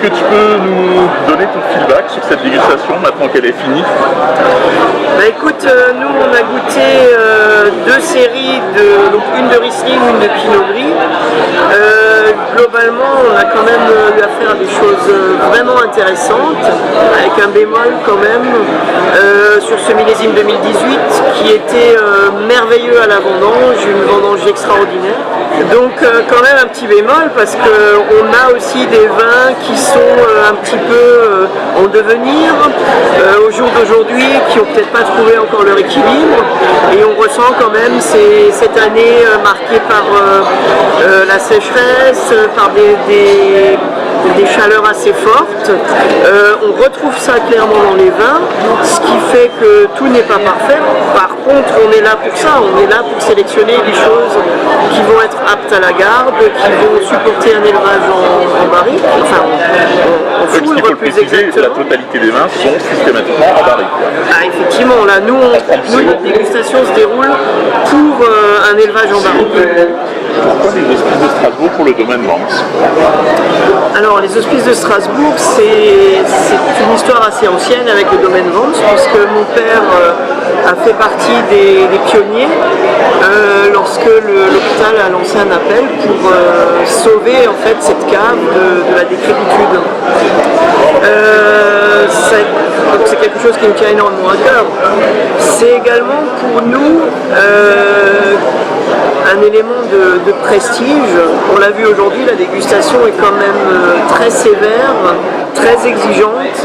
que tu peux nous donner ton feedback sur cette dégustation maintenant qu'elle est finie? Bah écoute, nous on a goûté deux séries, donc une de Riesling, une de Pinot Gris. Globalement, on a quand même eu affaire à des choses vraiment intéressantes, avec un bémol quand même, sur ce millésime 2018 qui était merveilleux à la vendange, une vendange extraordinaire. Donc quand même un petit bémol parce qu'on a aussi des vins qui sont un petit peu en devenir au jour d'aujourd'hui, qui n'ont peut-être pas trouvé encore leur équilibre, et on ressent quand même cette année marquée par la sécheresse, par des chaleurs assez fortes. On retrouve ça clairement dans les vins, ce qui fait que tout n'est pas parfait. Par contre, on est là pour ça, on est là pour sélectionner des choses qui vont être aptes à la garde, qui vont supporter un élevage en barrique, enfin en foudre plus exactement. La totalité des vins sont systématiquement en barrique. Ah, effectivement, là, nous notre dégustation se déroule pour un élevage en barrique. Pourquoi les hospices de Strasbourg pour le domaine Vence? Alors, les hospices de Strasbourg, c'est une histoire assez ancienne avec le domaine Vence, puisque mon père a fait partie des pionniers lorsque l'hôpital a lancé un appel pour sauver en fait cette cave de la décrépitude. Donc c'est quelque chose qui me tient énormément à cœur. C'est également pour nous un élément de prestige. On l'a vu aujourd'hui, la dégustation est quand même très sévère, très exigeante,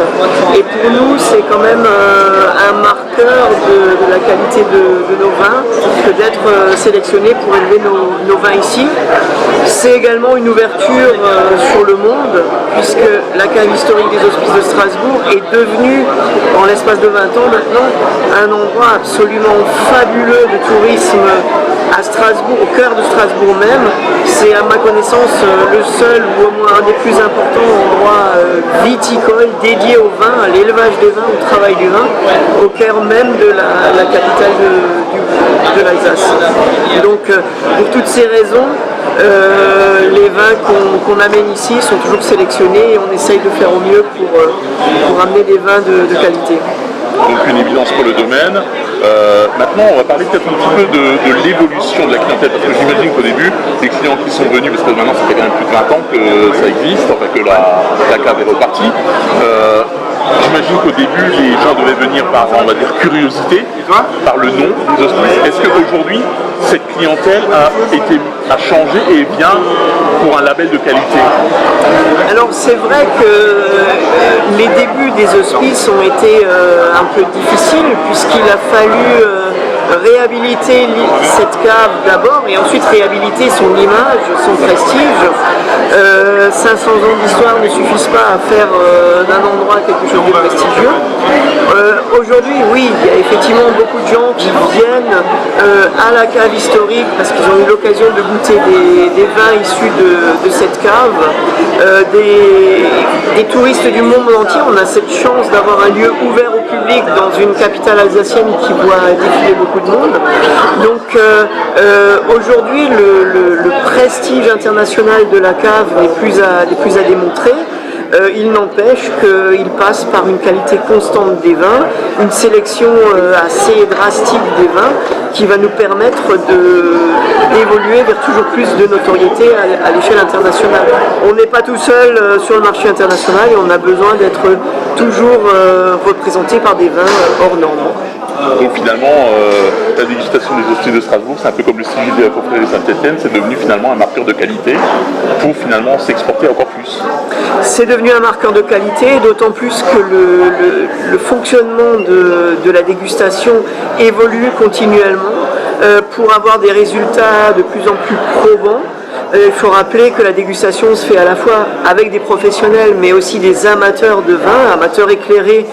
et pour nous c'est quand même un marqueur de la qualité de nos vins que d'être sélectionné pour élever nos vins ici. C'est également une ouverture sur le monde, puisque la cave historique des Hospices de Strasbourg est devenue, en l'espace de 20 ans maintenant, un endroit absolument fabuleux de tourisme à Strasbourg, au cœur de Strasbourg même. C'est à ma connaissance le seul ou au moins un des plus importants endroits viticoles dédiés au vin, à l'élevage des vins, au travail du vin, au cœur même de la capitale de l'Alsace. Donc pour toutes ces raisons, les vins qu'on amène ici sont toujours sélectionnés et on essaye de faire au mieux pour amener des vins de qualité. Donc une évidence pour le domaine. Maintenant, on va parler peut-être un petit peu de l'évolution de la clientèle, parce que j'imagine qu'au début, les clients qui sont venus, parce que maintenant ça fait quand même plus de 20 ans que ça existe, enfin que la cave est repartie, j'imagine qu'au début, les gens devaient venir par, on va dire, curiosité, par le nom des hospices. Est-ce qu'aujourd'hui, cette clientèle a changé et vient pour un label de qualité? Alors c'est vrai que les débuts des hospices ont été un peu difficiles, puisqu'il a fallu réhabiliter cette cave d'abord et ensuite réhabiliter son image, son prestige. 500 ans d'histoire ne suffisent pas à faire d'un endroit quelque chose de prestigieux. Aujourd'hui, oui, il y a effectivement beaucoup de gens qui viennent à la cave historique parce qu'ils ont eu l'occasion de goûter des vins issus de cette cave, des touristes du monde entier. On a cette chance d'avoir un lieu ouvert au public dans une capitale alsacienne qui voit défiler beaucoup de monde. Donc aujourd'hui, le prestige international de la cave n'est plus à démontrer. Il n'empêche qu'il passe par une qualité constante des vins, une sélection assez drastique des vins qui va nous permettre d'évoluer vers toujours plus de notoriété à l'échelle internationale. On n'est pas tout seul sur le marché international et on a besoin d'être toujours représenté par des vins hors normes. Donc finalement, la dégustation des hospices de Strasbourg, c'est un peu comme le sigil de la confrérie de Saint-Étienne, c'est devenu finalement un marqueur de qualité pour finalement s'exporter encore plus. C'est devenu un marqueur de qualité, d'autant plus que le fonctionnement de la dégustation évolue continuellement pour avoir des résultats de plus en plus probants. Il faut rappeler que la dégustation se fait à la fois avec des professionnels mais aussi des amateurs de vin, amateurs éclairés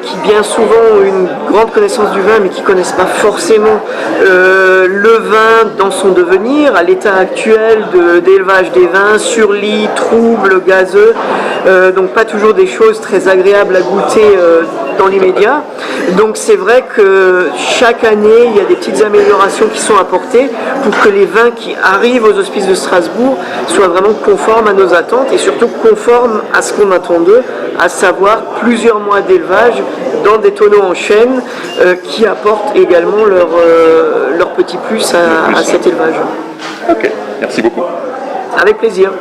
qui bien souvent ont une grande connaissance du vin mais qui ne connaissent pas forcément le vin dans son devenir, à l'état actuel d'élevage des vins, sur lit, trouble, gazeux, donc pas toujours des choses très agréables à goûter dans l'immédiat. Donc c'est vrai que chaque année, il y a des petites améliorations qui sont apportées pour que les vins qui arrivent aux hospices de Strasbourg soient vraiment conformes à nos attentes et surtout conformes à ce qu'on attend d'eux, à savoir plusieurs mois d'élevage dans des tonneaux en chêne qui apportent également leur petit plus à cet élevage. Ok, merci beaucoup. Avec plaisir.